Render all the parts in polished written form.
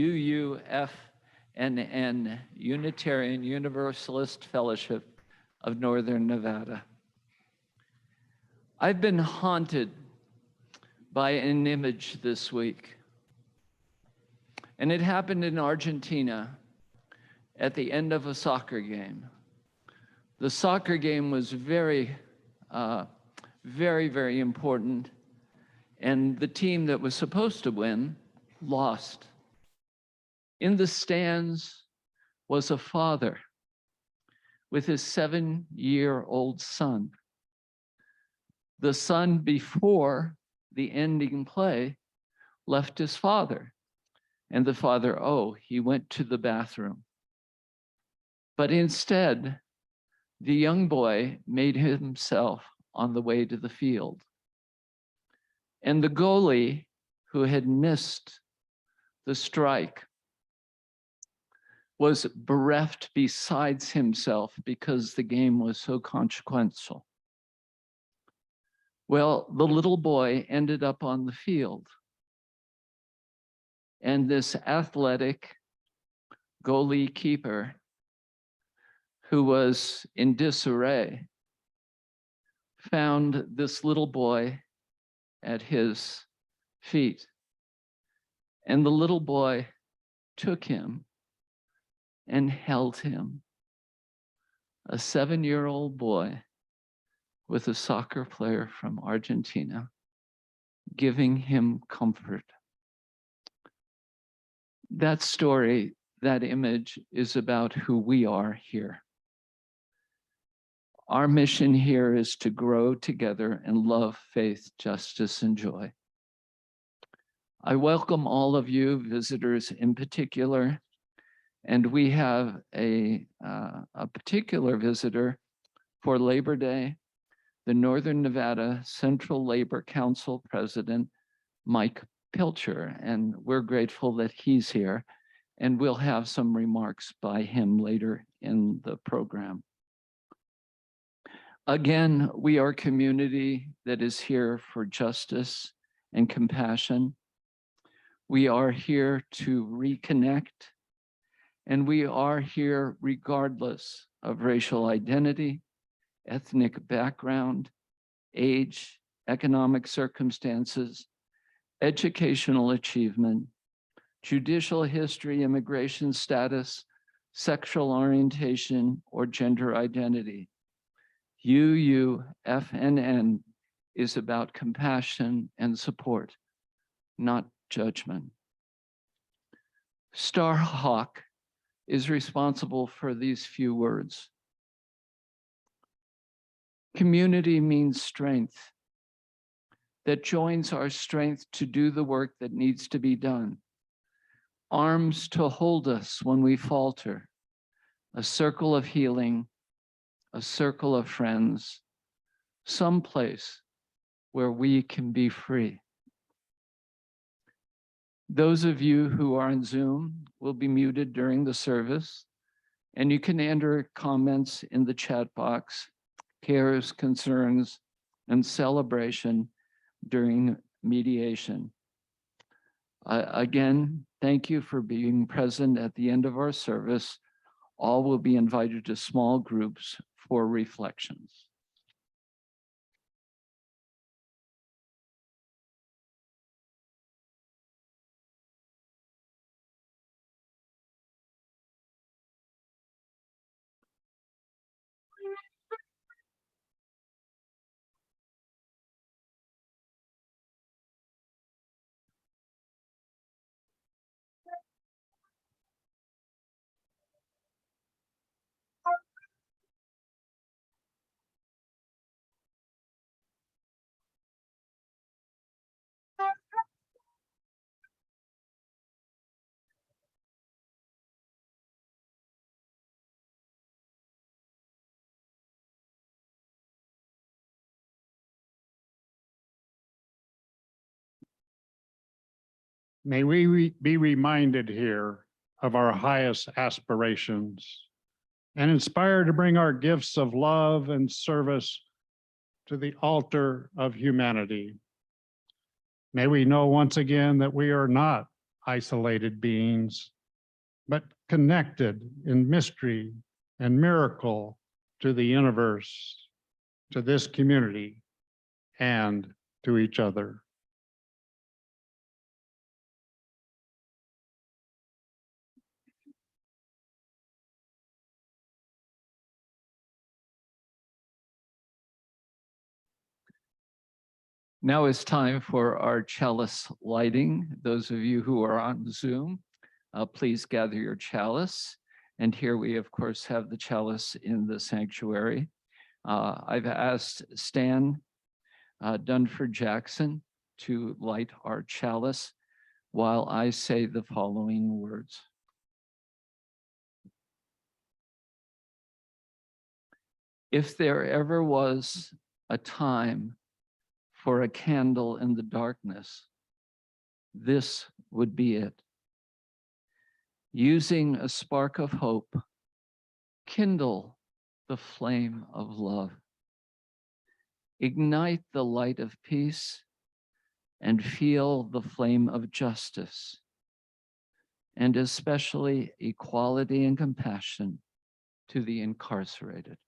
UUFNN, Unitarian Universalist Fellowship of Northern Nevada. I've been haunted by an image this week, and it happened in Argentina at the end of a soccer game. The soccer game was very, very important, and the team that was supposed to win lost. In the stands was a father with his 7-year-old son. The son, before the ending play, left his father, and the father, he went to the bathroom. But instead, the young boy made himself on the way to the field. And the goalie, who had missed the strike, was bereft besides himself because the game was so consequential. Well, the little boy ended up on the field. And this athletic goalie keeper, who was in disarray, found this little boy at his feet. And the little boy took him and held him, a 7-year-old boy with a soccer player from Argentina, giving him comfort. That story, that image, is about who we are here. Our mission here is to grow together in love, faith, justice, and joy. I welcome all of you, visitors in particular, and we have a particular visitor for Labor Day, the Northern Nevada Central Labor Council President, Mike Pilcher, and we're grateful that he's here, and we'll have some remarks by him later in the program. Again, we are a community that is here for justice and compassion. We are here to reconnect, and we are here regardless of racial identity, ethnic background, age, economic circumstances, educational achievement, judicial history, immigration status, sexual orientation, or gender identity. UUFNN is about compassion and support, not judgment. Starhawk is responsible for these few words. Community means strength that joins our strength to do the work that needs to be done. Arms to hold us when we falter, a circle of healing, a circle of friends, someplace where we can be free. Those of you who are on Zoom will be muted during the service, and you can enter comments in the chat box, cares, concerns, and celebration during mediation. Again, thank you for being present at the end of our service. All will be invited to small groups for reflections. May we be reminded here of our highest aspirations and inspired to bring our gifts of love and service to the altar of humanity. May we know once again that we are not isolated beings, but connected in mystery and miracle to the universe, to this community, and to each other. Now it's time for our chalice lighting. Those of you who are on Zoom, please gather your chalice. And here we, of course, have the chalice in the sanctuary. I've asked Stan Dunford Jackson to light our chalice while I say the following words. If there ever was a time for a candle in the darkness, this would be it. Using a spark of hope, kindle the flame of love. Ignite the light of peace and feel the flame of justice, and especially equality and compassion to the incarcerated.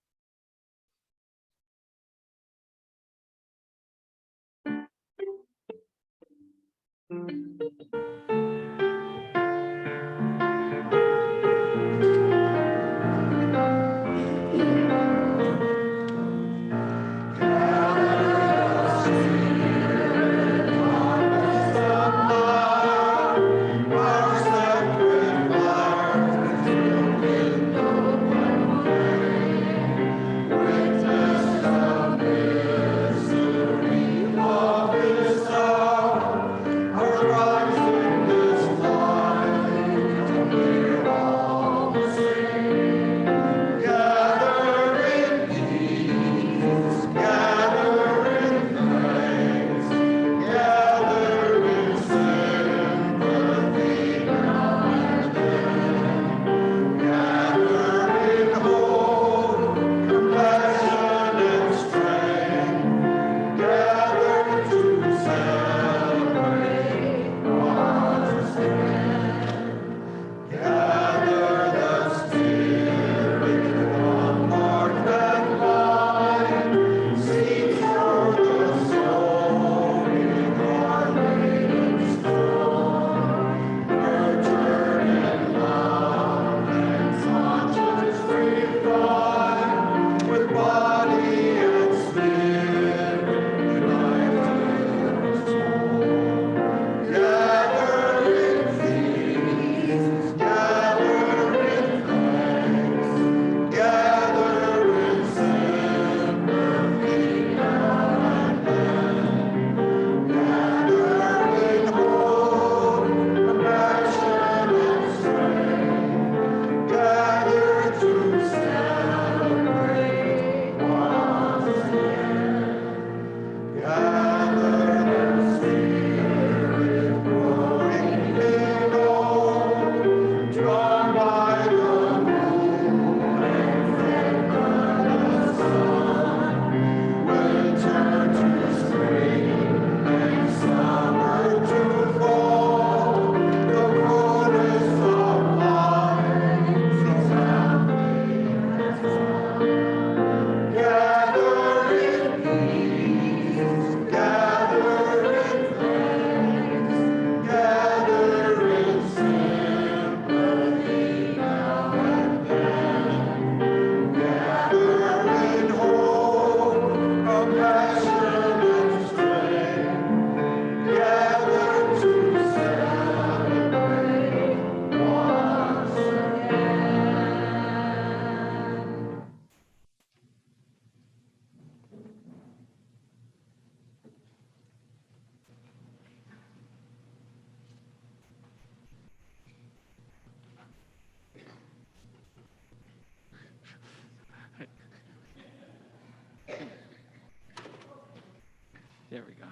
There we go.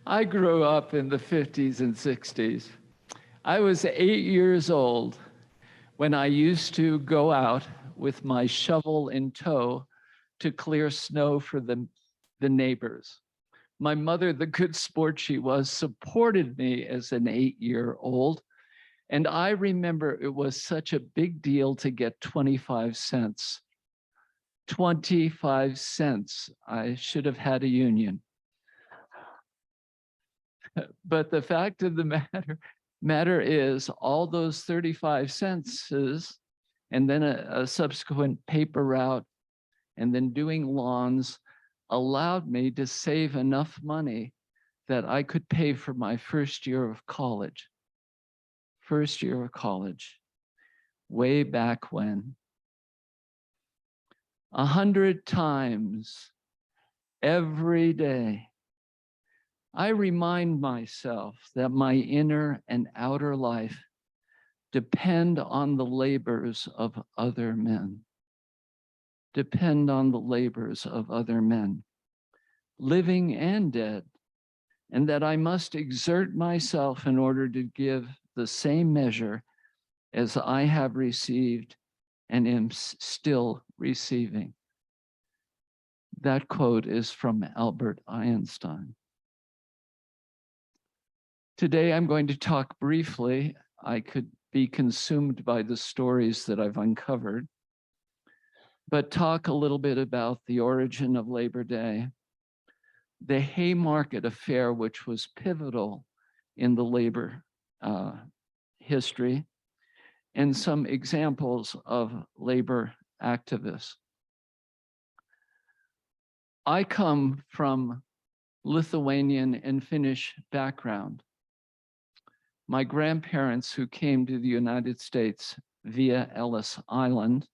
I grew up in the 50s and 60s. I was 8 years old when I used to go out with my shovel in tow to clear snow for the neighbors. My mother, the good sport she was, supported me as an 8-year-old. And I remember it was such a big deal to get 25 cents. 25 cents. I should have had a union. But the fact of the matter is all those 35 cents and then a subsequent paper route and then doing lawns allowed me to save enough money that I could pay for my first year of college. First year of college, way back when. 100 times every day, I remind myself that my inner and outer life depend on the labors of other men. Depend on the labors of other men, living and dead, and that I must exert myself in order to give the same measure as I have received and am still receiving. That quote is from Albert Einstein. Today, I'm going to talk briefly. I could be consumed by the stories that I've uncovered, but talk a little bit about the origin of Labor Day, the Haymarket Affair, which was pivotal in the labor history, and some examples of labor activists. I come from Lithuanian and Finnish background. My grandparents, who came to the United States via Ellis Island,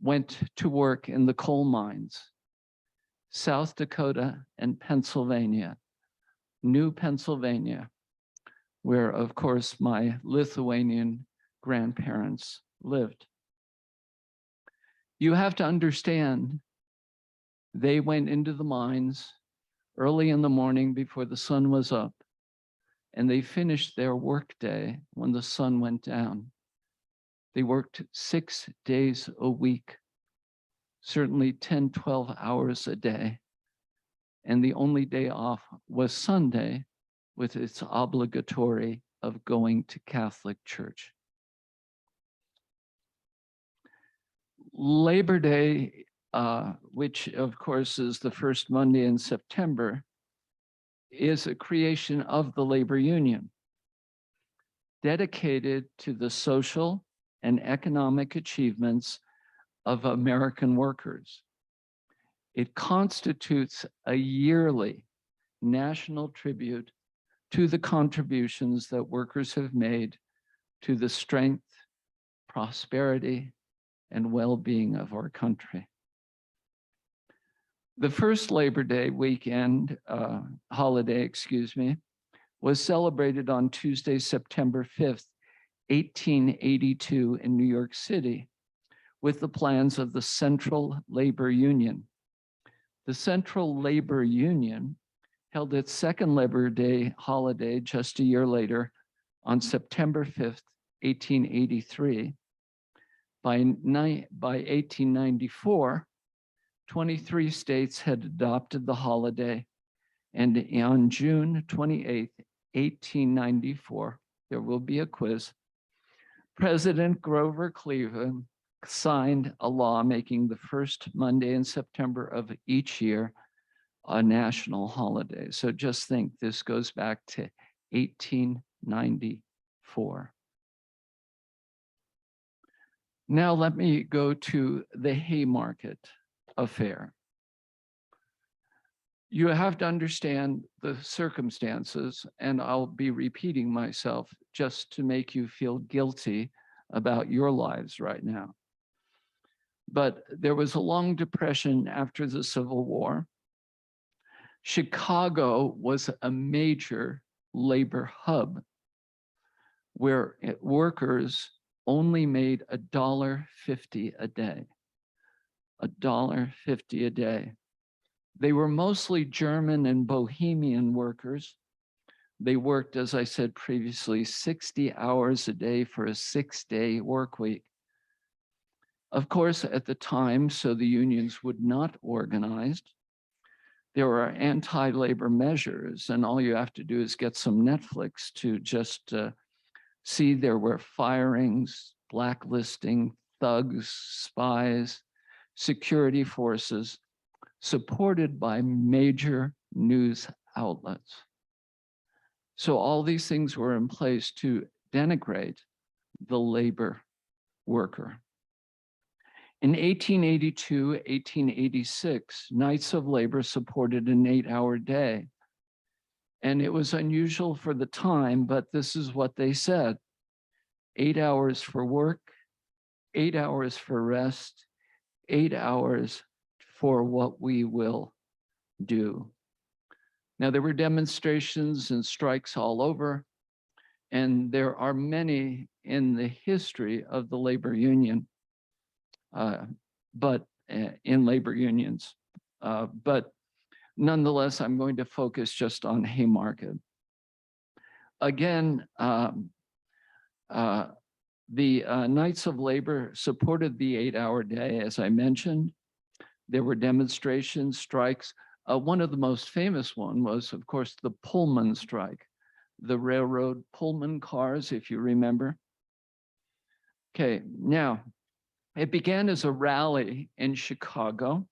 went to work in the coal mines, South Dakota and Pennsylvania, New Pennsylvania, where, of course, my Lithuanian grandparents lived. You have to understand, they went into the mines early in the morning before the sun was up, and they finished their workday when the sun went down. They worked 6 days a week, certainly 10, 12 hours a day. And the only day off was Sunday, with its obligatory of going to Catholic church. Labor Day, which of course is the first Monday in September, is a creation of the labor union, dedicated to the social and economic achievements of American workers. It constitutes a yearly national tribute to the contributions that workers have made to the strength, prosperity, and well-being of our country. The first Labor Day weekend, holiday, was celebrated on Tuesday, September 5th, 1882 in New York City, with the plans of the Central Labor Union. The Central Labor Union held its second Labor Day holiday just a year later on September 5th, 1883. By 1894, 23 states had adopted the holiday, and on June 28th, 1894, there will be a quiz, President Grover Cleveland signed a law making the first Monday in September of each year a national holiday. So just think, this goes back to 1894. Now let me go to the Haymarket Affair. You have to understand the circumstances, and I'll be repeating myself just to make you feel guilty about your lives right now. But there was a long depression after the Civil War. Chicago was a major labor hub where workers only made $1.50 a day. $1.50 a day. They were mostly German and Bohemian workers. They worked, as I said previously, 60 hours a day for a 6-day work week. Of course, at the time, so the unions would not organize, There were anti-labor measures, and all you have to do is get some Netflix to just see there were firings, blacklisting, thugs, spies, security forces, supported by major news outlets. So all these things were in place to denigrate the labor worker. In 1882, 1886, Knights of Labor supported an 8-hour day. And it was unusual for the time, but this is what they said: 8 hours for work, 8 hours for rest, 8 hours for what we will do. Now, there were demonstrations and strikes all over, and there are many in the history of the labor union, in labor unions. But nonetheless, I'm going to focus just on Haymarket. Again, the Knights of Labor supported the 8-hour day, as I mentioned. There were demonstrations, strikes. One of the most famous one was, of course, the Pullman strike, the railroad Pullman cars, if you remember. Okay, now, it began as a rally in Chicago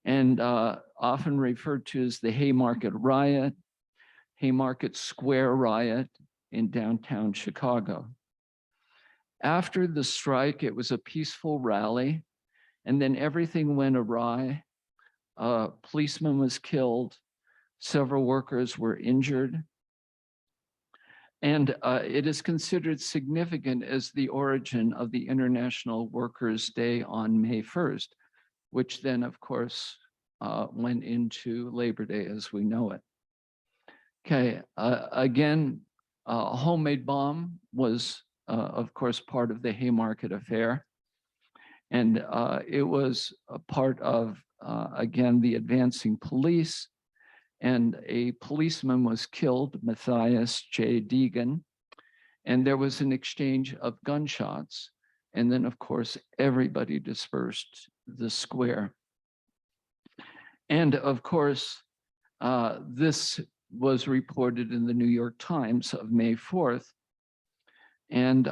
and often referred to as the Haymarket Riot, Haymarket Square Riot in downtown Chicago. After the strike, it was a peaceful rally, and then everything went awry. A policeman was killed, several workers were injured, and it is considered significant as the origin of the International Workers' Day on May 1st, which then, of course, went into Labor Day as we know it. Okay, again, a homemade bomb was, of course, part of the Haymarket affair. And it was a part of, again, the advancing police. And a policeman was killed, Matthias J. Deegan. And there was an exchange of gunshots. And then, of course, everybody dispersed the square. And of course, this was reported in the New York Times of May 4th. And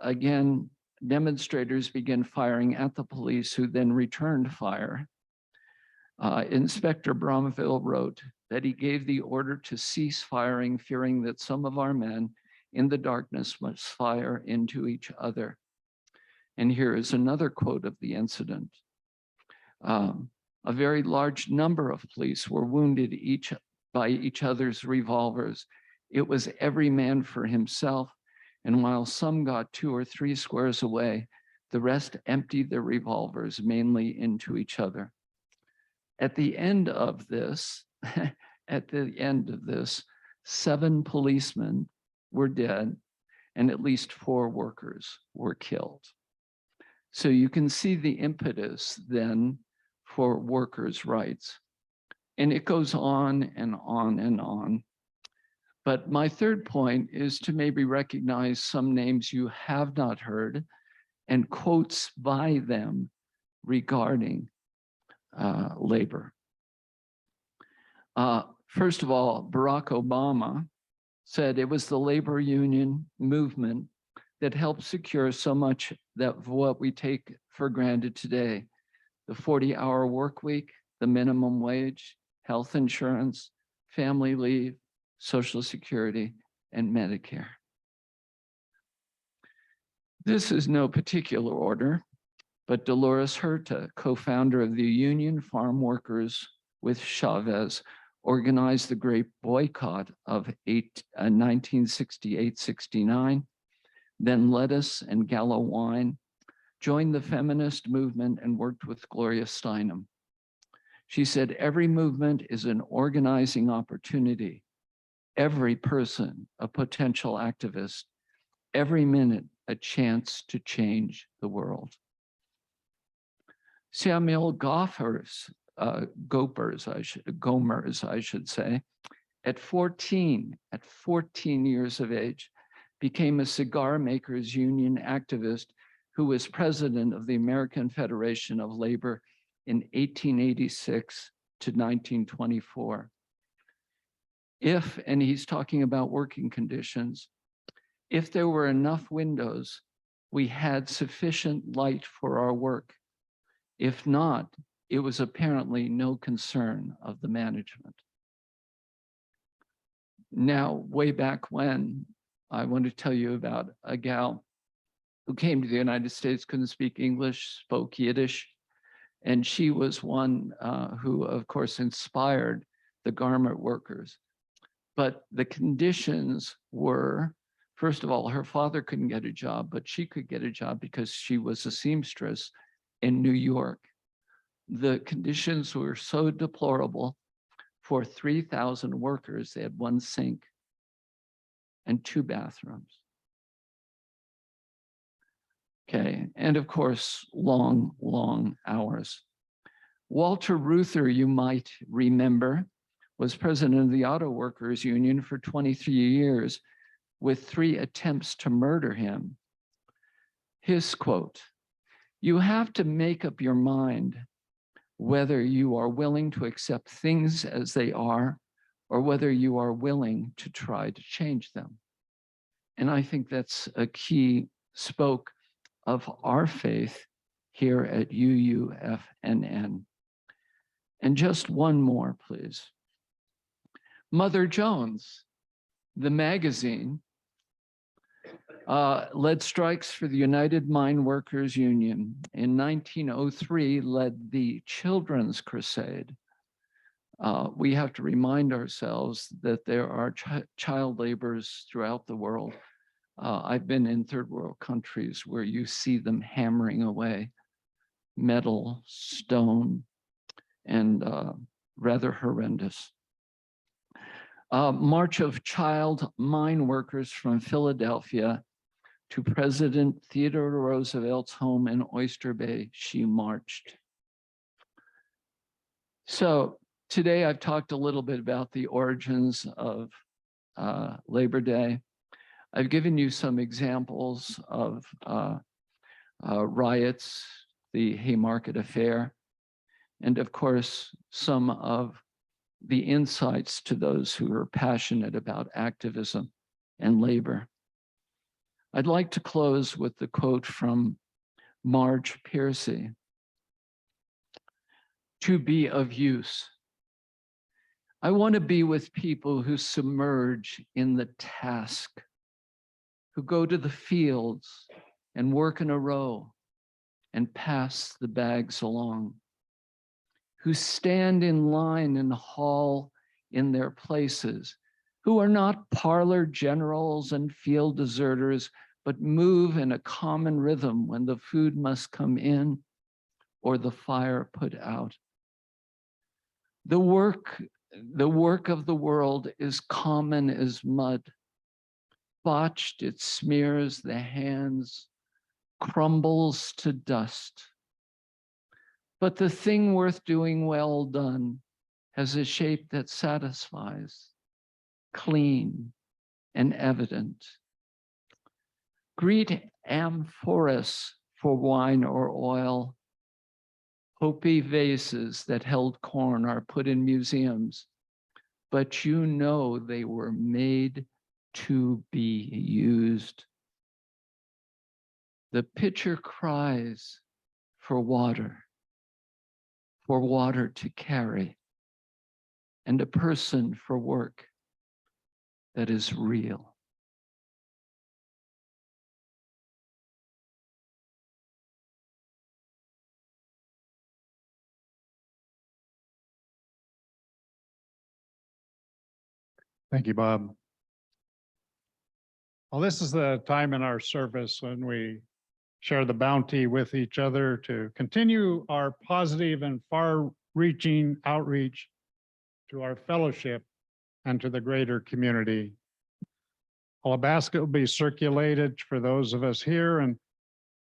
again, demonstrators began firing at the police, who then returned fire. Inspector Bromville wrote that he gave the order to cease firing, fearing that some of our men in the darkness must fire into each other. And here is another quote of the incident. A very large number of police were wounded by each other's revolvers. It was every man for himself. And while some got 2 or 3 squares away, the rest emptied their revolvers mainly into each other. At the end of this, 7 policemen were dead and at least 4 workers were killed. So you can see the impetus then for workers' rights. And it goes on and on and on. But my third point is to maybe recognize some names you have not heard and quotes by them regarding labor. First of all, Barack Obama said it was the labor union movement that helped secure so much of what we take for granted today: the 40-hour work week, the minimum wage, health insurance, family leave, Social Security, and Medicare. This is no particular order, but Dolores Huerta, co-founder of the Union Farm Workers with Chavez, organized the Great Boycott of 1968-69, then Lettuce and Gallo Wine, joined the feminist movement and worked with Gloria Steinem. She said, every movement is an organizing opportunity. Every person a potential activist, every minute a chance to change the world. Samuel Gomers, I should say, at 14 years of age, became a cigar makers union activist who was president of the American Federation of Labor in 1886 to 1924. If, and he's talking about working conditions, if there were enough windows, we had sufficient light for our work. If not, it was apparently no concern of the management. Now, way back when, I want to tell you about a gal who came to the United States, couldn't speak English, spoke Yiddish, and she was one who, of course, inspired the garment workers. But the conditions were, first of all, her father couldn't get a job, but she could get a job because she was a seamstress in New York. The conditions were so deplorable. For 3,000 workers, they had one sink and 2 bathrooms. Okay, and of course, long, long hours. Walter Reuther, you might remember, was president of the Auto Workers Union for 23 years with 3 attempts to murder him. His quote, "You have to make up your mind whether you are willing to accept things as they are or whether you are willing to try to change them." And I think that's a key spoke of our faith here at UUFNN. And just one more, please. Mother Jones, the magazine, led strikes for the United Mine Workers Union. In 1903, led the Children's Crusade. We have to remind ourselves that there are child laborers throughout the world. I've been in third world countries where you see them hammering away metal, stone, and rather horrendous. March of Child Mine Workers from Philadelphia to President Theodore Roosevelt's home in Oyster Bay, she marched. So today I've talked a little bit about the origins of Labor Day. I've given you some examples of riots, the Haymarket Affair, and of course, some of the insights to those who are passionate about activism and labor. I'd like to close with the quote from Marge Piercy, "To be of use. I want to be with people who submerge in the task, who go to the fields and work in a row and pass the bags along, who stand in line and haul in their places, who are not parlor generals and field deserters, but move in a common rhythm when the food must come in or the fire put out. The work of the world is common as mud. Botched, it smears the hands, crumbles to dust. But the thing worth doing well done has a shape that satisfies, clean and evident. Greet amphoras for wine or oil. Hopi vases that held corn are put in museums, but you know they were made to be used. The pitcher cries for water to carry, and a person for work that is real. Thank you, Bob. Well, this is the time in our service when we share the bounty with each other to continue our positive and far-reaching outreach to our fellowship and to the greater community. Well, a basket will be circulated for those of us here, and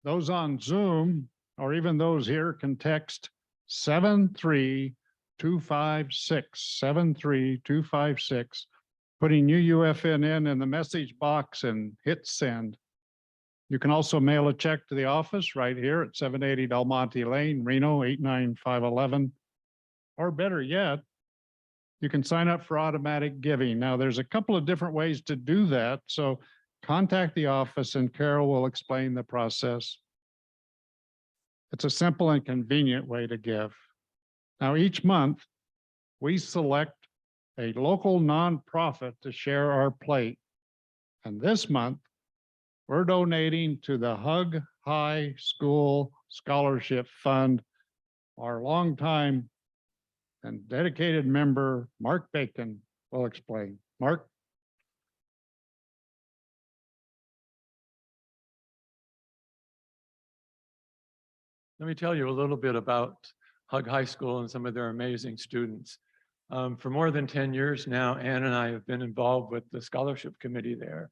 those on Zoom, or even those here, can text 73256, 73256, putting UUFNN in the message box and hit send. You can also mail a check to the office right here at 780 Del Monte Lane, Reno, 89511, or better yet, you can sign up for automatic giving. Now, there's a couple of different ways to do that. So contact the office and Carol will explain the process. It's a simple and convenient way to give. Now, each month, we select a local nonprofit to share our plate. And this month, we're donating to the Hug High School Scholarship Fund. Our longtime and dedicated member, Mark Bacon, will explain. Mark? Let me tell you a little bit about Hug High School and some of their amazing students. For more than 10 years now, Ann and I have been involved with the scholarship committee there.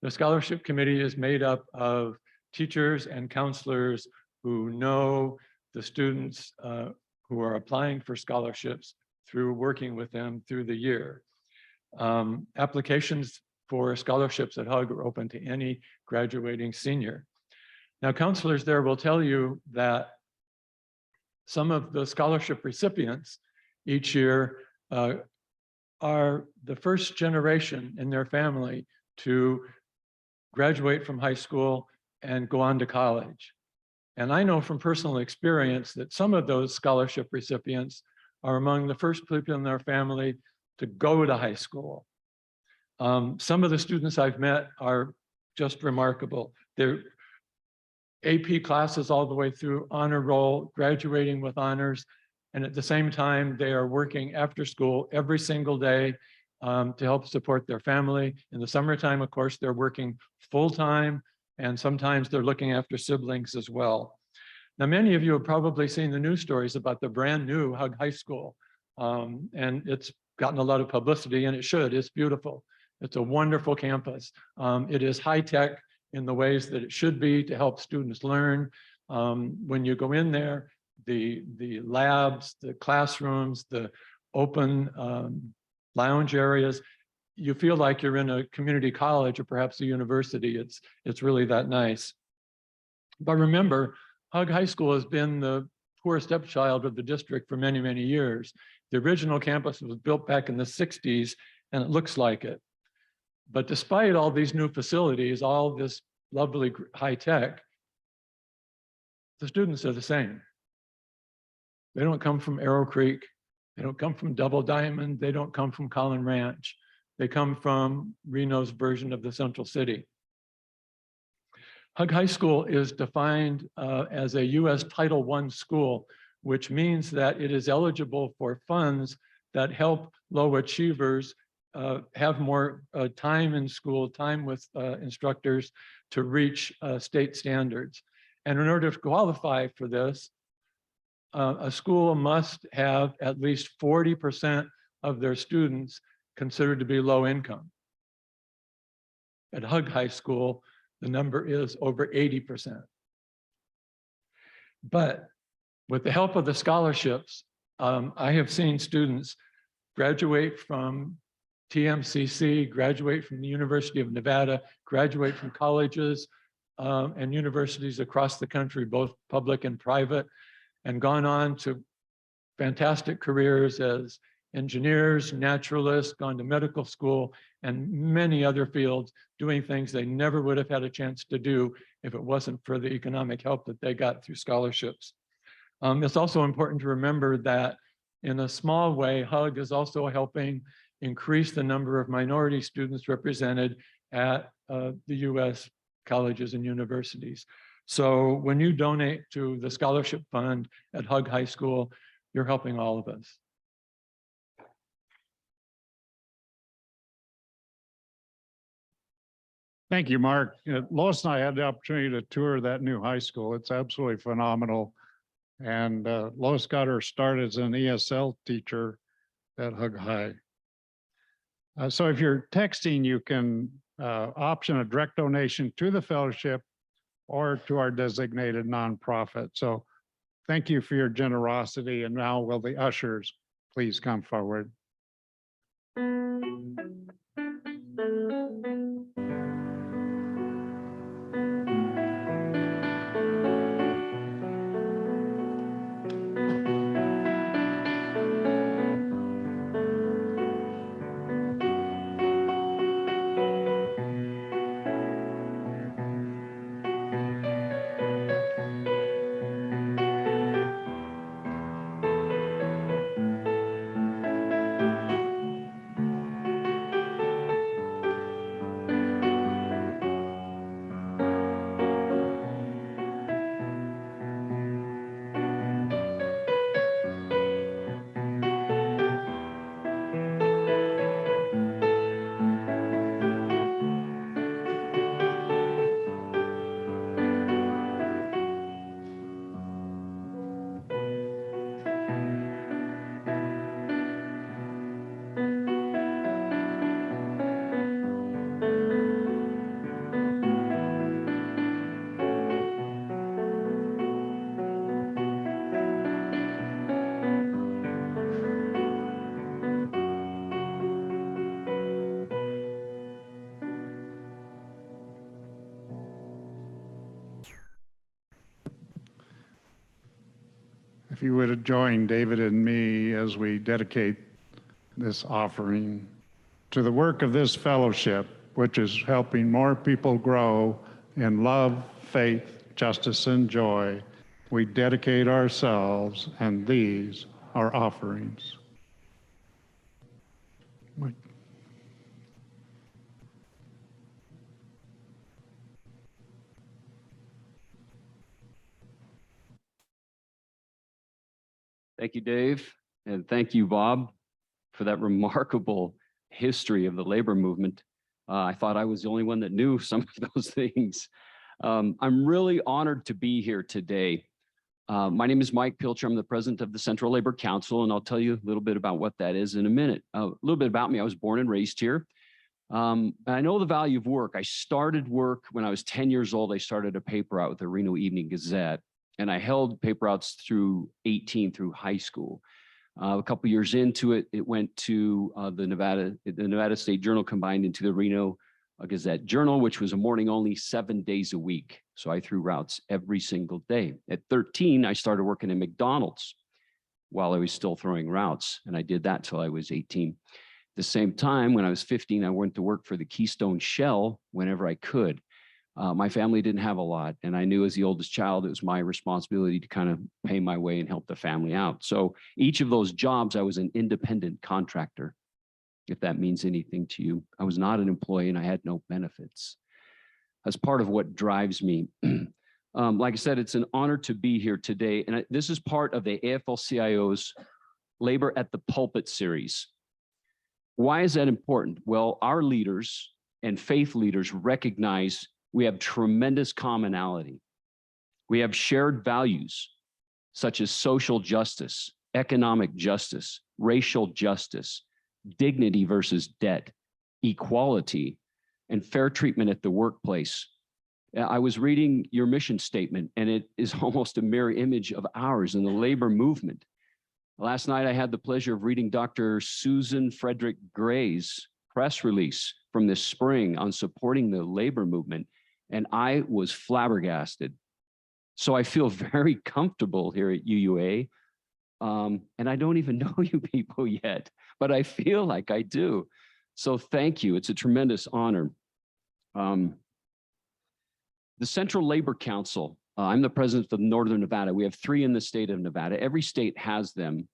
The scholarship committee is made up of teachers and counselors who know the students who are applying for scholarships through working with them through the year. Applications for scholarships at Hug are open to any graduating senior. Now, counselors there will tell you that some of the scholarship recipients each year are the first generation in their family to graduate from high school and go on to college. And I know from personal experience that some of those scholarship recipients are among the first people in their family to go to high school. Some of the students I've met are just remarkable. They're AP classes all the way through, honor roll, graduating with honors. And at the same time, they are working after school every single day to help support their family. In the summertime, of course, they're working full-time, and sometimes they're looking after siblings as well. Now, many of you have probably seen the news stories about the brand new Hug High School, and it's gotten a lot of publicity, and it should. It's beautiful. It's a wonderful campus. It is high-tech in the ways that it should be to help students learn. When you go in there, the labs, the classrooms, the open lounge areas, you feel like you're in a community college or perhaps a university. It's really that nice. But remember, Hug High School has been the poor stepchild of the district for many, many years. The original campus was built back in the 60s, and it looks like it. But despite all these new facilities, all this lovely high tech, the students are the same. They don't come from Arrow Creek. They don't come from Double Diamond. They don't come from Collin Ranch. They come from Reno's version of the Central City. Hug High School is defined as a US Title I school, which means that it is eligible for funds that help low achievers have more time in school, time with instructors to reach state standards. And in order to qualify for this, a school must have at least 40% of their students considered to be low income. At Hug High School, the number is over 80%. But with the help of the scholarships, I have seen students graduate from TMCC, graduate from the University of Nevada, graduate from colleges and universities across the country, both public and private, and gone on to fantastic careers as engineers, naturalists, gone to medical school, and many other fields, doing things they never would have had a chance to do if it wasn't for the economic help that they got through scholarships. It's also important to remember that in a small way, Hug is also helping increase the number of minority students represented at the US colleges and universities. So when you donate to the scholarship fund at Hug High School, you're helping all of us. Thank you, Mark. Lois and I had the opportunity to tour that new high school. It's absolutely phenomenal. And Lois got her start as an ESL teacher at Hug High. So if you're texting, you can option a direct donation to the fellowship or to our designated nonprofit. So thank you for your generosity. And now will the ushers please come forward? if you would join David and me as we dedicate this offering to the work of this fellowship, which is helping more people grow in love, faith, justice, and joy. We dedicate ourselves, and these are offerings. Thank you, Dave, and thank you, Bob, for that remarkable history of the labor movement. I thought I was the only one that knew some of those things. I'm really honored to be here today. My name is Mike Pilcher. I'm the president of the Central Labor Council, and I'll tell you a little bit about what that is in a minute. A little bit about me. I was born and raised here. I know the value of work. I started work when I was 10 years old. I started a paper out with the Reno Evening Gazette, and I held paper outs through 18 through high school. A couple years into it, it went to the Nevada State Journal combined into the Reno Gazette Journal, which was a morning only 7 days a week. So I threw routes every single day. At 13, I started working in McDonald's while I was still throwing routes. And I did that till I was 18. At the same time, when I was 15, I went to work for the Keystone Shell whenever I could. My family didn't have a lot, and I knew as the oldest child, it was my responsibility to kind of pay my way and help the family out. So each of those jobs, I was an independent contractor, if that means anything to you. I was not an employee and I had no benefits. That's part of what drives me. Like I said, it's an honor to be here today. And this is part of the AFL-CIO's Labor at the Pulpit series. Why is that important? Well, our leaders and faith leaders recognize we have tremendous commonality. We have shared values such as social justice, economic justice, racial justice, dignity versus debt, equality, and fair treatment at the workplace. I was reading your mission statement, and it is almost a mirror image of ours in the labor movement. Last night, I had the pleasure of reading Dr. Susan Frederick Gray's press release from this spring on supporting the labor movement, and I was flabbergasted. So I feel very comfortable here at UUA, and I don't even know you people yet, but I feel like I do. So thank you. It's a tremendous honor. The Central Labor Council, I'm the president of Northern Nevada. We have 3 in the state of Nevada. Every state has them.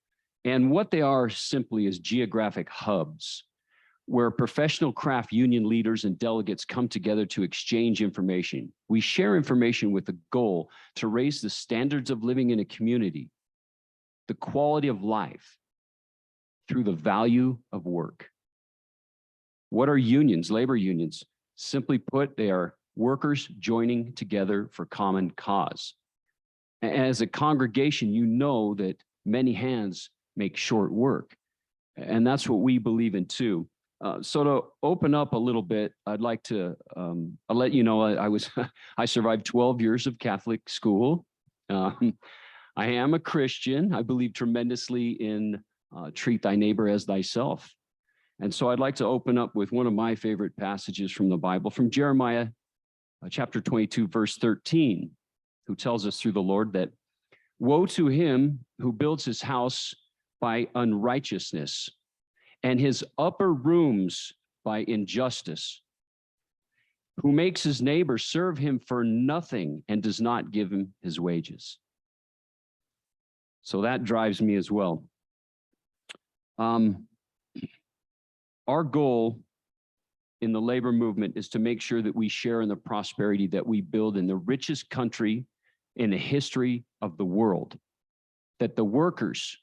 And what they are simply is geographic hubs, where professional craft union leaders and delegates come together to exchange information. We share information with the goal to raise the standards of living in a community, the quality of life, through the value of work. What are unions, labor unions? Simply put, they are workers joining together for common cause. As a congregation, you know that many hands make short work, and that's what we believe in too. So to open up a little bit, I'd like to, I'll let you know, I survived 12 years of Catholic school. I am a Christian. I believe tremendously in treat thy neighbor as thyself. And so I'd like to open up with one of my favorite passages from the Bible, from Jeremiah chapter 22, verse 13, who tells us through the Lord that, woe to him who builds his house by unrighteousness, and his upper rooms by injustice, who makes his neighbor serve him for nothing and does not give him his wages. So that drives me as well. Our goal in the labor movement is to make sure that we share in the prosperity that we build in the richest country in the history of the world, that the workers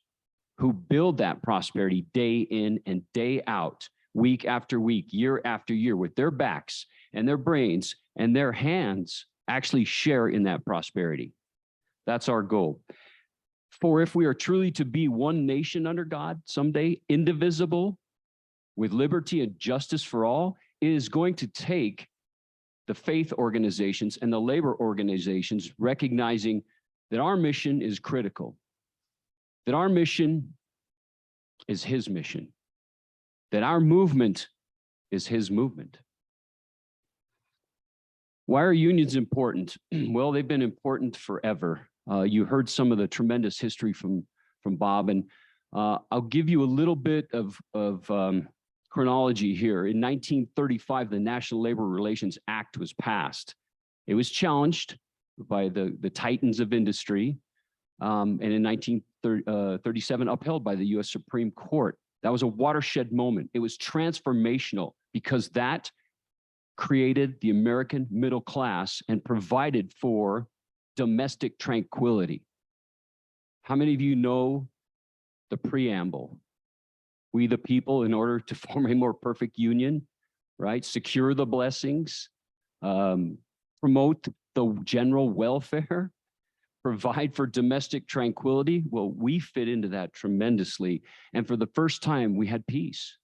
who build that prosperity day in and day out, week after week, year after year, with their backs and their brains and their hands, actually share in that prosperity. That's our goal. For if we are truly to be one nation under God someday, indivisible, with liberty and justice for all, it is going to take the faith organizations and the labor organizations recognizing that our mission is critical, that our mission is his mission, that our movement is his movement. Why are unions important? Well, they've been important forever. You heard some of the tremendous history from Bob, and I'll give you a little bit of chronology here. In 1935, the National Labor Relations Act was passed. It was challenged by the titans of industry, and in 1937, upheld by the U.S. Supreme Court. That was a watershed moment. It was transformational because that created the American middle class and provided for domestic tranquility. How many of you know the preamble? We the people, in order to form a more perfect union, right? Secure the blessings, promote the general welfare, provide for domestic tranquility. Well, we fit into that tremendously. And for the first time, we had peace.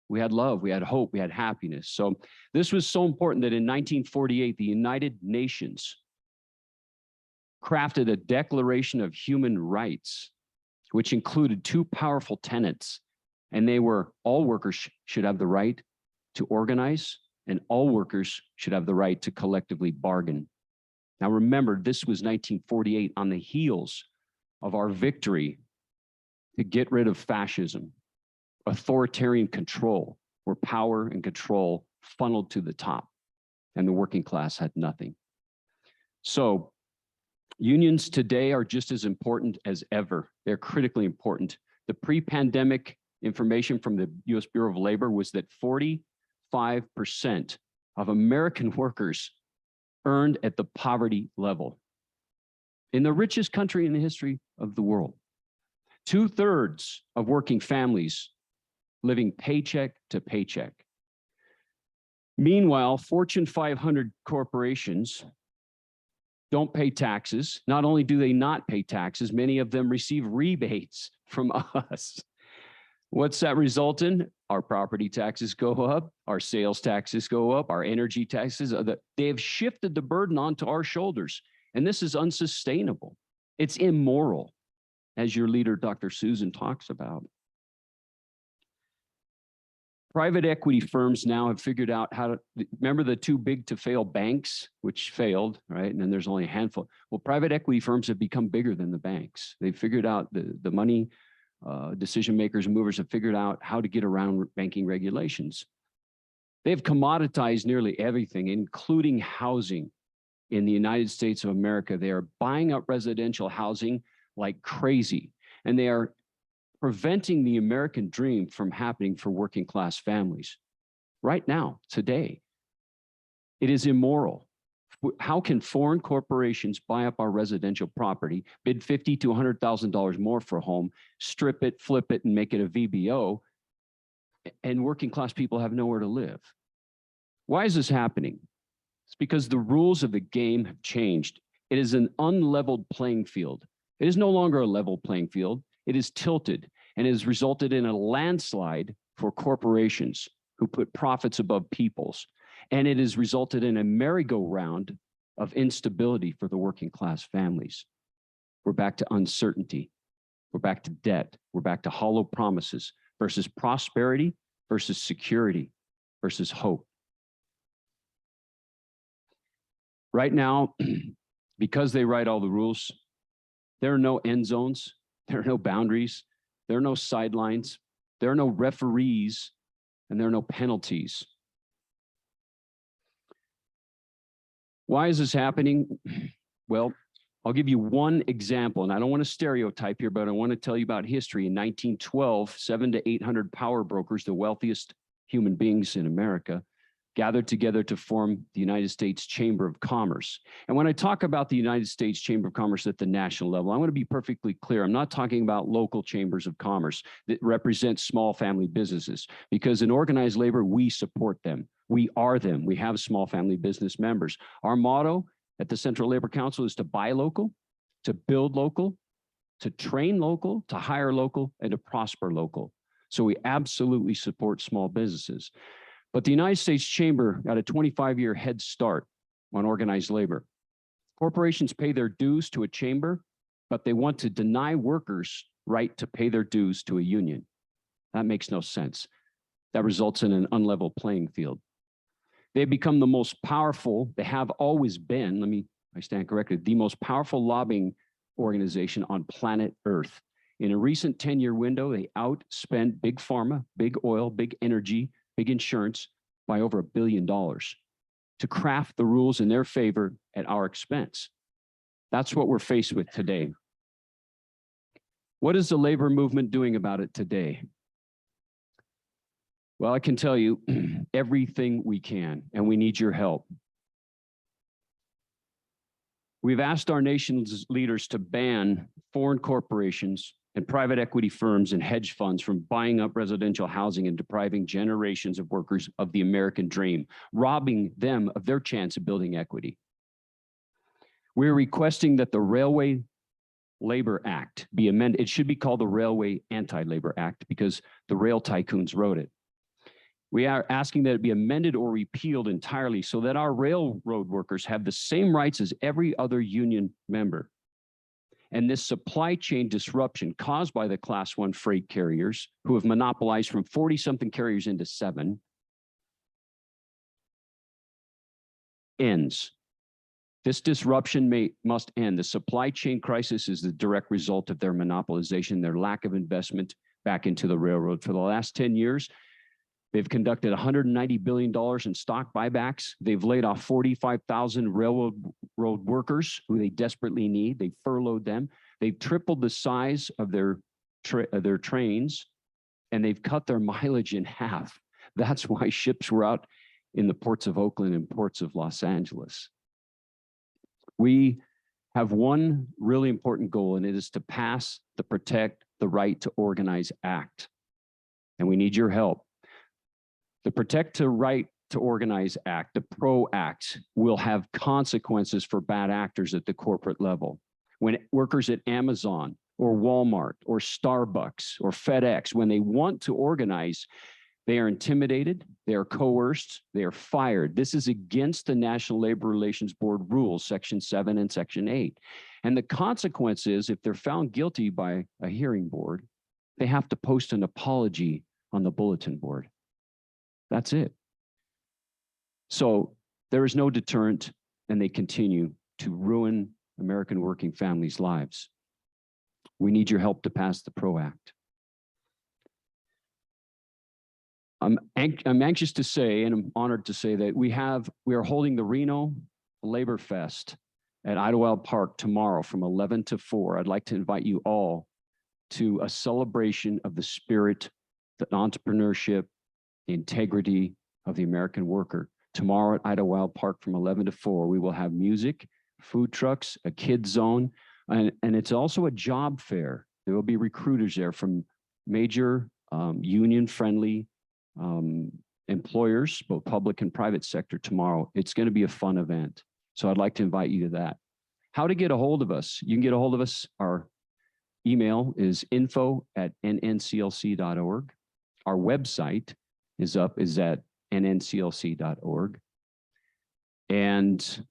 We had love, we had hope, we had happiness. So this was so important that in 1948, the United Nations crafted a Declaration of Human Rights, which included two powerful tenets. And they were, all workers should have the right to organize, and all workers should have the right to collectively bargain. Now remember, this was 1948 on the heels of our victory to get rid of fascism, authoritarian control, where power and control funneled to the top, and the working class had nothing. So unions today are just as important as ever. They're critically important. The pre-pandemic information from the US Bureau of Labor was that 45% of American workers earned at the poverty level in the richest country in the history of the world. 2/3 of working families living paycheck to paycheck. Meanwhile, Fortune 500 corporations don't pay taxes. Not only do they not pay taxes, many of them receive rebates from us. What's that result in? Our property taxes go up, our sales taxes go up, our energy taxes. They have shifted the burden onto our shoulders, and this is unsustainable. It's immoral, as your leader, Dr. Susan, talks about. Private equity firms now have figured out how to, remember the too big to fail banks, which failed, right? And then there's only a handful. Well, private equity firms have become bigger than the banks. They've figured out the money, decision makers and movers have figured out how to get around banking regulations. They've commoditized nearly everything, including housing in the United States of America. They are buying up residential housing like crazy, and they are preventing the American dream from happening for working class families. Right now, today, it is immoral. How can foreign corporations buy up our residential property, bid $50,000 to $100,000 more for a home, strip it, flip it, and make it a VBO, and working class people have nowhere to live? Why is this happening? It's because the rules of the game have changed. It is an unleveled playing field. It is no longer a level playing field. It is tilted, and it has resulted in a landslide for corporations who put profits above people's. And it has resulted in a merry-go-round of instability for the working class families. We're back to uncertainty. We're back to debt. We're back to hollow promises versus prosperity versus security versus hope. Right now, because they write all the rules, there are no end zones. There are no boundaries. There are no sidelines. There are no referees, and there are no penalties. Why is this happening? Well, I'll give you one example, and I don't want to stereotype here, but I want to tell you about history. In 1912, 700 to 800 power brokers, the wealthiest human beings in America, gathered together to form the United States Chamber of Commerce. And when I talk about the United States Chamber of Commerce at the national level, I want to be perfectly clear. I'm not talking about local chambers of commerce that represent small family businesses, because in organized labor, we support them. We are them. We have small family business members. Our motto at the Central Labor Council is to buy local, to build local, to train local, to hire local, and to prosper local. So we absolutely support small businesses. But the United States Chamber got a 25-year head start on organized labor. Corporations pay their dues to a chamber, but they want to deny workers right to pay their dues to a union. That makes no sense. That results in an unlevel playing field. They've become the most powerful, they have always been, let me I stand corrected, the most powerful lobbying organization on planet Earth. In a recent 10-year window, they outspent big pharma, big oil, big energy, big insurance by over $1 billion to craft the rules in their favor at our expense. That's what we're faced with today. What is the labor movement doing about it today? Well, I can tell you everything we can, and we need your help. We've asked our nation's leaders to ban foreign corporations and private equity firms and hedge funds from buying up residential housing and depriving generations of workers of the American dream, robbing them of their chance of building equity. We're requesting that the Railway Labor Act be amended. It should be called the Railway Anti-Labor Act because the rail tycoons wrote it. We are asking that it be amended or repealed entirely so that our railroad workers have the same rights as every other union member. And this supply chain disruption caused by the Class 1 freight carriers, who have monopolized from 40-something carriers into 7, ends. This disruption must end. The supply chain crisis is the direct result of their monopolization, their lack of investment back into the railroad. For the last 10 years, they've conducted $190 billion in stock buybacks. They've laid off 45,000 railroad workers who they desperately need. They furloughed them. They've tripled the size of their trains, and they've cut their mileage in half. That's why ships were out in the ports of Oakland and ports of Los Angeles. We have one really important goal, and it is to pass the Protect the Right to Organize Act. And we need your help. The Protect the Right to Organize Act, the PRO Act, will have consequences for bad actors at the corporate level. When workers at Amazon or Walmart or Starbucks or FedEx, when they want to organize, they are intimidated, they are coerced, they are fired. This is against the National Labor Relations Board rules, Section 7 and Section 8. And the consequence is, if they're found guilty by a hearing board, they have to post an apology on the bulletin board. That's it. So there is no deterrent, and they continue to ruin American working families' lives. We need your help to pass the PRO Act. I'm anxious to say, and I'm honored to say, that we are holding the Reno Labor Fest at Idlewild Park tomorrow from 11 to 4. I'd like to invite you all to a celebration of the spirit, the entrepreneurship, the integrity of the American worker. Tomorrow at Idlewild Park from 11 to 4, we will have music, food trucks, a kids zone, and it's also a job fair. There will be recruiters there from major union-friendly employers, both public and private sector, tomorrow. It's going to be a fun event. So I'd like to invite you to that. How to get a hold of us? You can get a hold of us. Our email is info@nnclc.org. Our website is at nnclc.org. And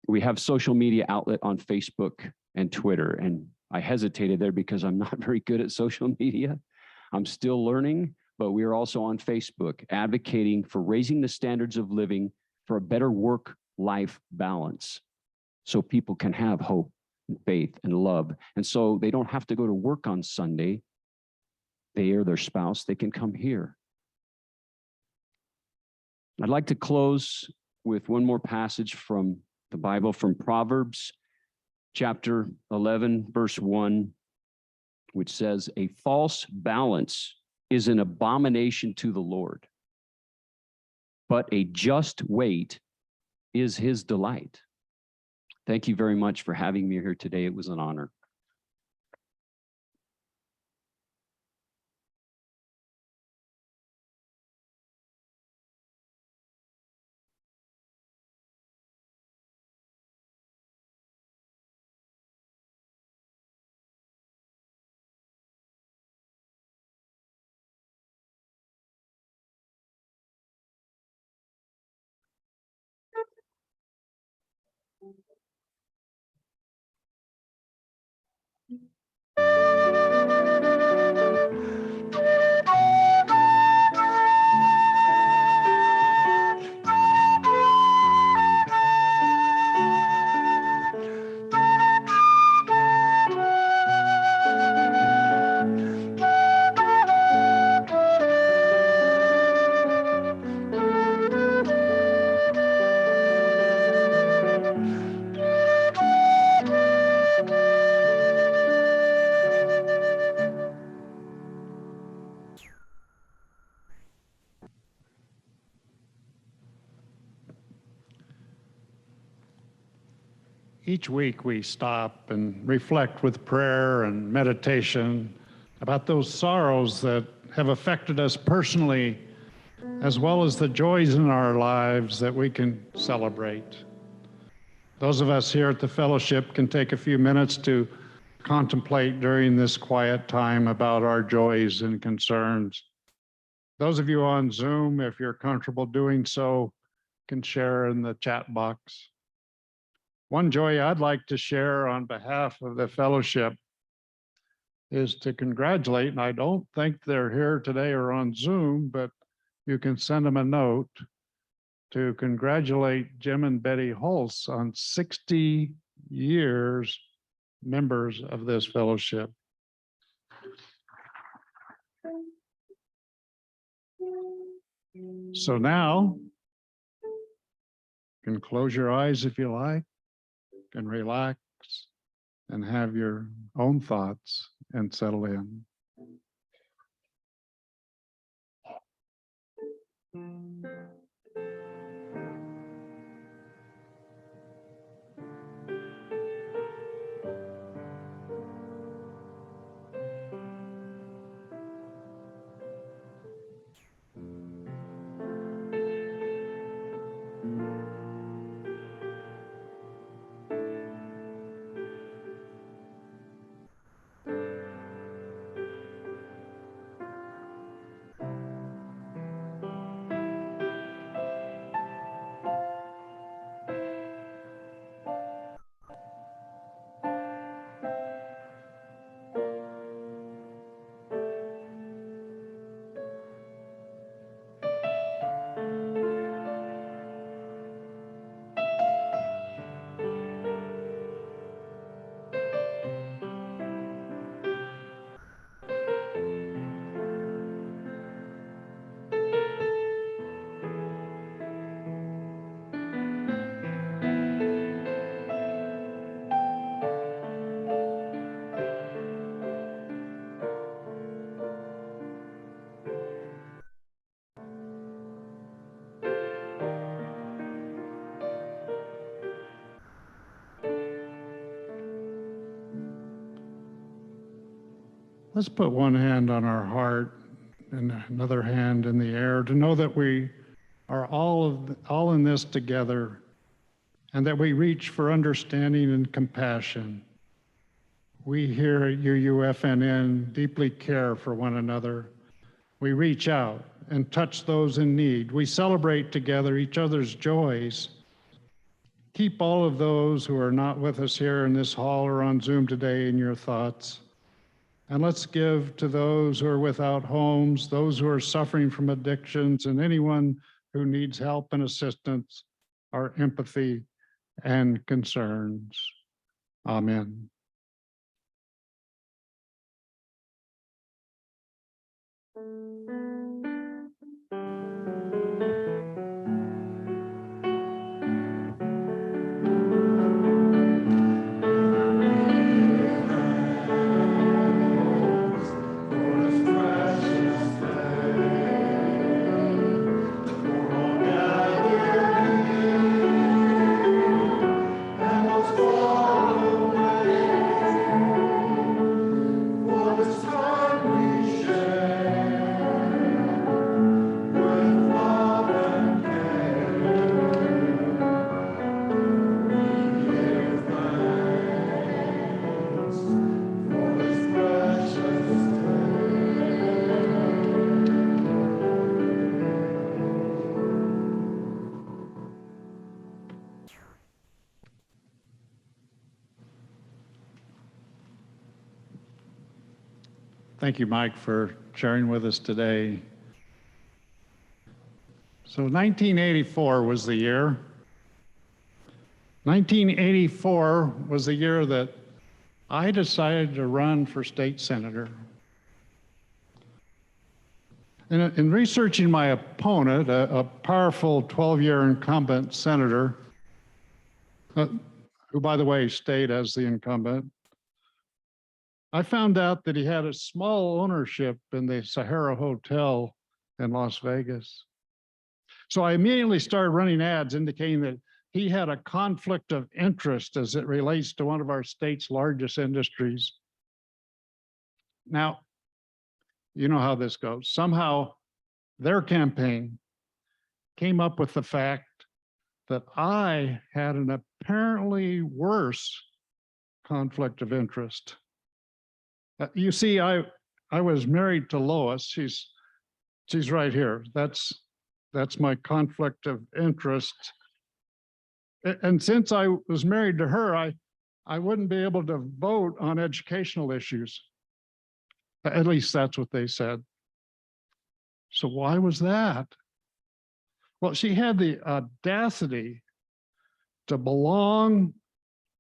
we have social media outlet on Facebook and Twitter. And I hesitated there because I'm not very good at social media. I'm still learning, but we are also on Facebook advocating for raising the standards of living for a better work-life balance so people can have hope and faith and love. And so they don't have to go to work on Sunday. They or their spouse, they can come here. I'd like to close with one more passage from the Bible, from Proverbs chapter 11, verse 1, which says, "A false balance is an abomination to the Lord, but a just weight is his delight." Thank you very much for having me here today. It was an honor. Each week we stop and reflect with prayer and meditation about those sorrows that have affected us personally, as well as the joys in our lives that we can celebrate. Those of us here at the fellowship can take a few minutes to contemplate during this quiet time about our joys and concerns. Those of you on Zoom, if you're comfortable doing so, can share in the chat box. One joy I'd like to share on behalf of the fellowship is to congratulate, and I don't think they're here today or on Zoom, but you can send them a note to congratulate Jim and Betty Holtz on 60 years members of this fellowship. So now, you can close your eyes if you like, and relax and have your own thoughts and settle in. Let's put one hand on our heart and another hand in the air to know that we are all in this together, and that we reach for understanding and compassion. We here at UUFNN deeply care for one another. We reach out and touch those in need. We celebrate together each other's joys. Keep all of those who are not with us here in this hall or on Zoom today in your thoughts. And let's give to those who are without homes, those who are suffering from addictions, and anyone who needs help and assistance, our empathy and concerns. Amen. Thank you, Mike, for sharing with us today. So 1984 was the year. 1984 was the year that I decided to run for state senator. In researching my opponent, a powerful 12-year incumbent senator, who, by the way, stayed as the incumbent, I found out that he had a small ownership in the Sahara Hotel in Las Vegas. So I immediately started running ads indicating that he had a conflict of interest as it relates to one of our state's largest industries. Now, you know how this goes. Somehow their campaign came up with the fact that I had an apparently worse conflict of interest. You see, I was married to Lois. She's right here. That's my conflict of interest. And since I was married to her, I wouldn't be able to vote on educational issues. At least that's what they said. So why was that? Well, she had the audacity to belong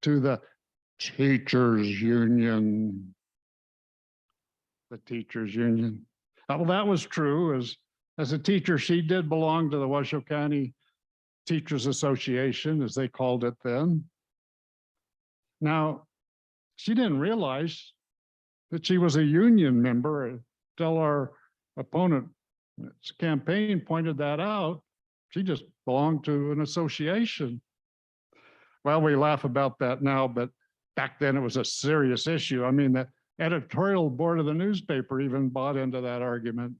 to the teachers union. The teachers union. Well, that was true. As a teacher, she did belong to the Washoe County Teachers Association, as they called it then. Now, she didn't realize that she was a union member until our opponent's campaign pointed that out. She just belonged to an association. Well, we laugh about that now, but back then it was a serious issue. I mean, the editorial board of the newspaper even bought into that argument.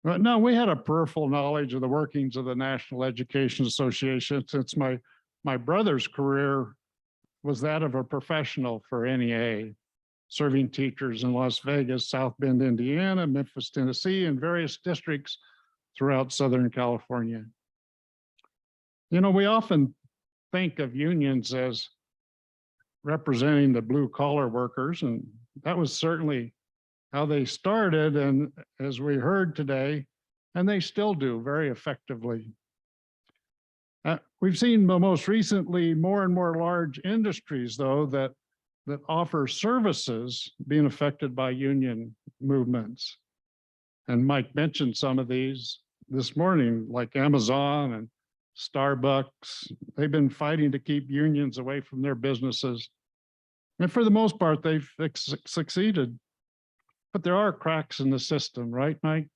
But no, we had a peripheral knowledge of the workings of the National Education Association since my brother's career was that of a professional for NEA, serving teachers in Las Vegas, South Bend, Indiana, Memphis, Tennessee, and various districts throughout Southern California. You know, we often think of unions as representing the blue collar workers, and that was certainly how they started, and as we heard today, and they still do very effectively. We've seen most recently more and more large industries, though, that offer services being affected by union movements. And Mike mentioned some of these this morning, like Amazon and Starbucks. They've been fighting to keep unions away from their businesses. And for the most part, they've succeeded. But there are cracks in the system, right, Mike?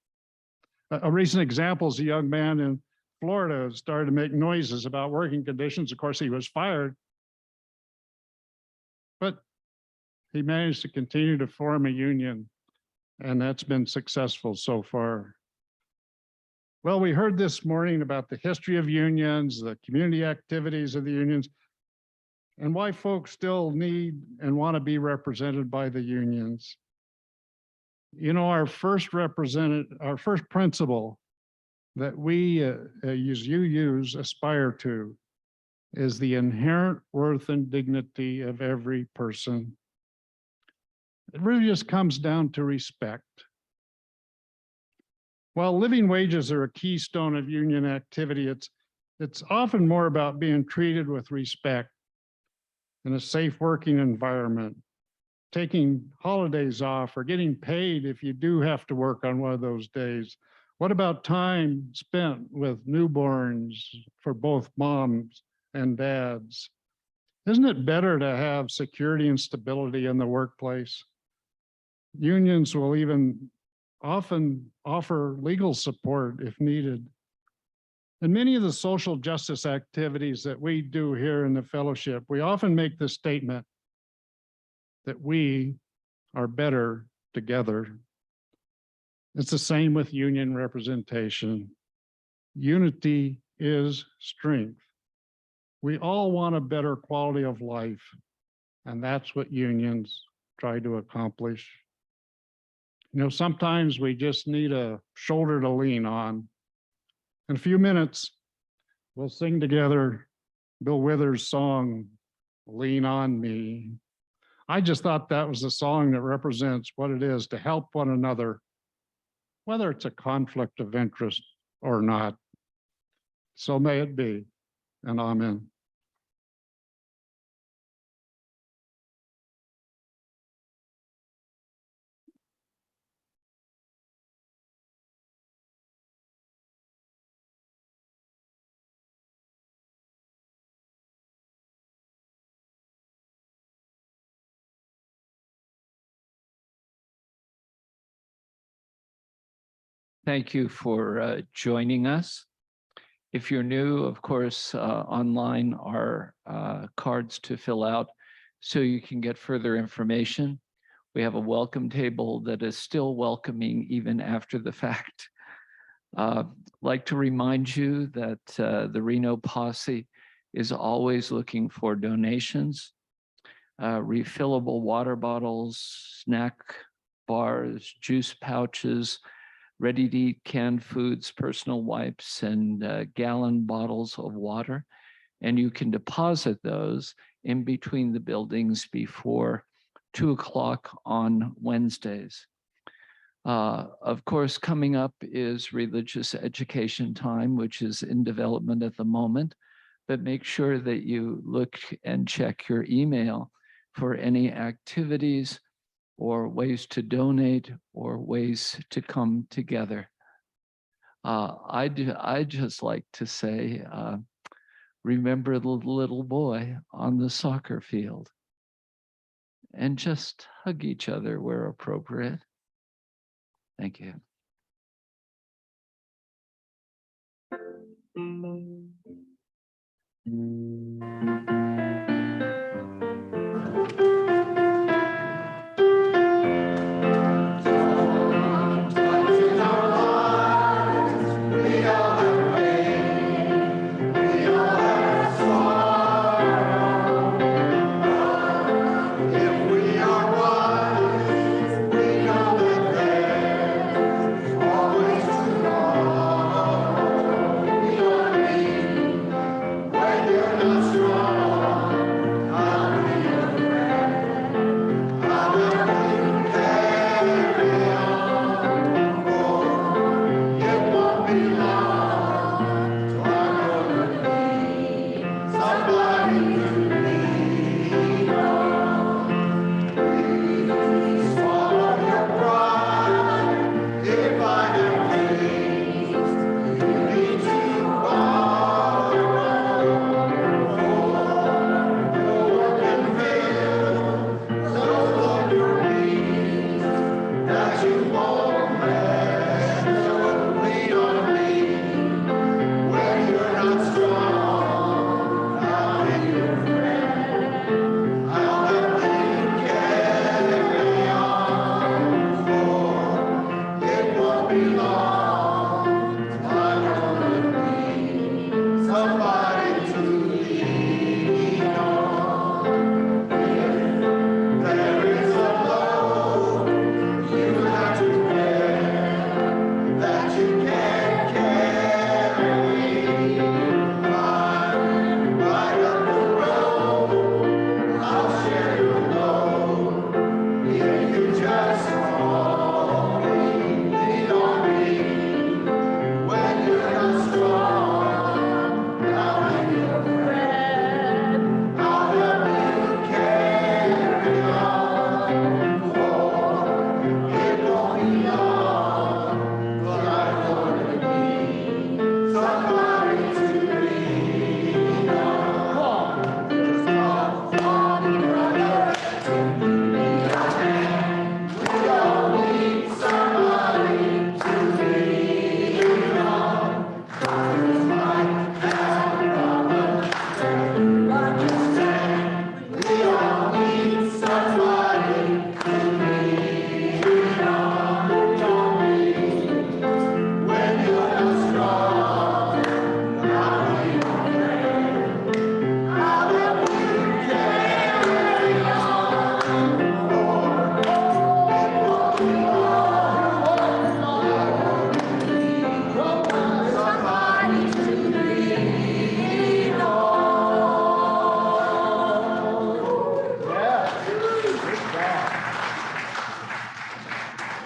A recent example is a young man in Florida who started to make noises about working conditions. Of course, he was fired. But he managed to continue to form a union, and that's been successful so far. Well, we heard this morning about the history of unions, the community activities of the unions, and why folks still need and want to be represented by the unions. You know, our first principle that we aspire to is the inherent worth and dignity of every person. It really just comes down to respect. While living wages are a keystone of union activity, it's often more about being treated with respect in a safe working environment, taking holidays off or getting paid if you do have to work on one of those days. What about time spent with newborns for both moms and dads? Isn't it better to have security and stability in the workplace? Unions will even often offer legal support if needed. In many of the social justice activities that we do here in the fellowship, we often make the statement that we are better together. It's the same with union representation. Unity is strength. We all want a better quality of life, and that's what unions try to accomplish. You know, sometimes we just need a shoulder to lean on. In a few minutes, we'll sing together Bill Withers' song, Lean on Me. I just thought that was a song that represents what it is to help one another, whether it's a conflict of interest or not. So may it be, and amen. Thank you for joining us. If you're new, of course, online are cards to fill out so you can get further information. We have a welcome table that is still welcoming even after the fact. Like to remind you that the Reno Posse is always looking for donations, refillable water bottles, snack bars, juice pouches, ready-to-eat canned foods, personal wipes, and gallon bottles of water. And you can deposit those in between the buildings before 2 o'clock on Wednesdays. Of course, coming up is religious education time, which is in development at the moment, but make sure that you look and check your email for any activities or ways to donate or ways to come together. I'd just like to say, remember the little boy on the soccer field and just hug each other where appropriate. Thank you.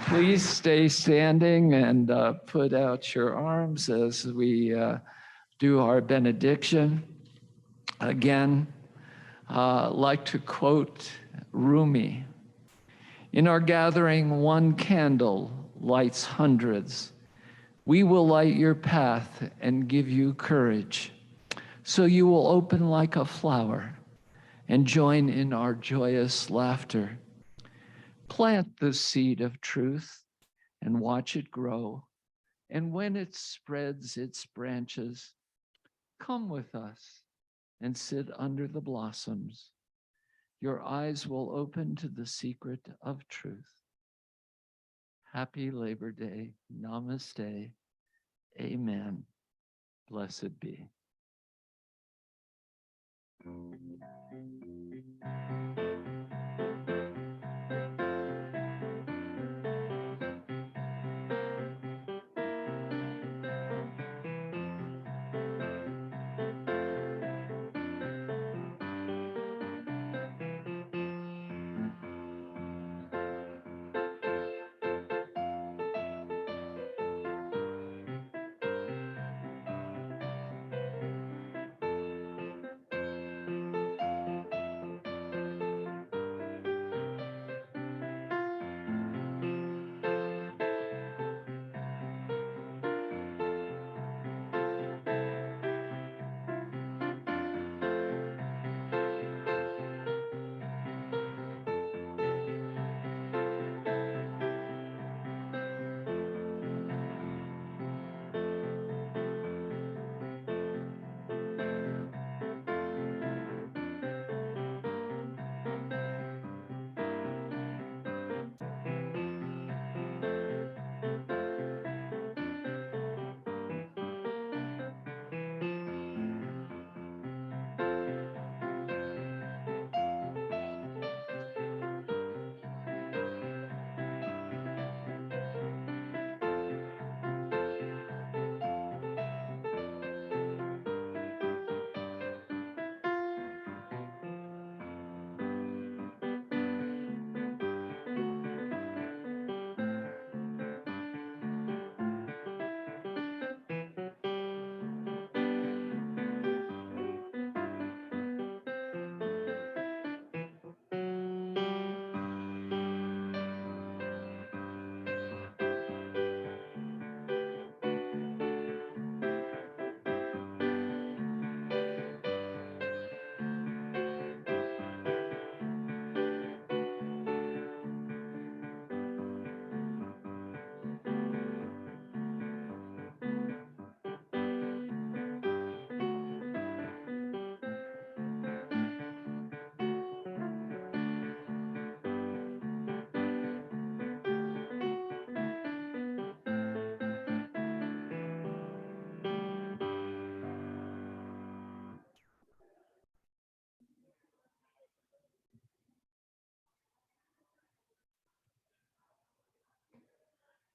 Please stay standing and put out your arms as we do our benediction. Again, like to quote Rumi, "In our gathering, one candle lights hundreds. We will light your path and give you courage, so you will open like a flower and join in our joyous laughter. Plant the seed of truth and watch it grow. And when it spreads its branches, come with us and sit under the blossoms. Your eyes will open to the secret of truth. Happy Labor Day. Namaste. Amen. Blessed be.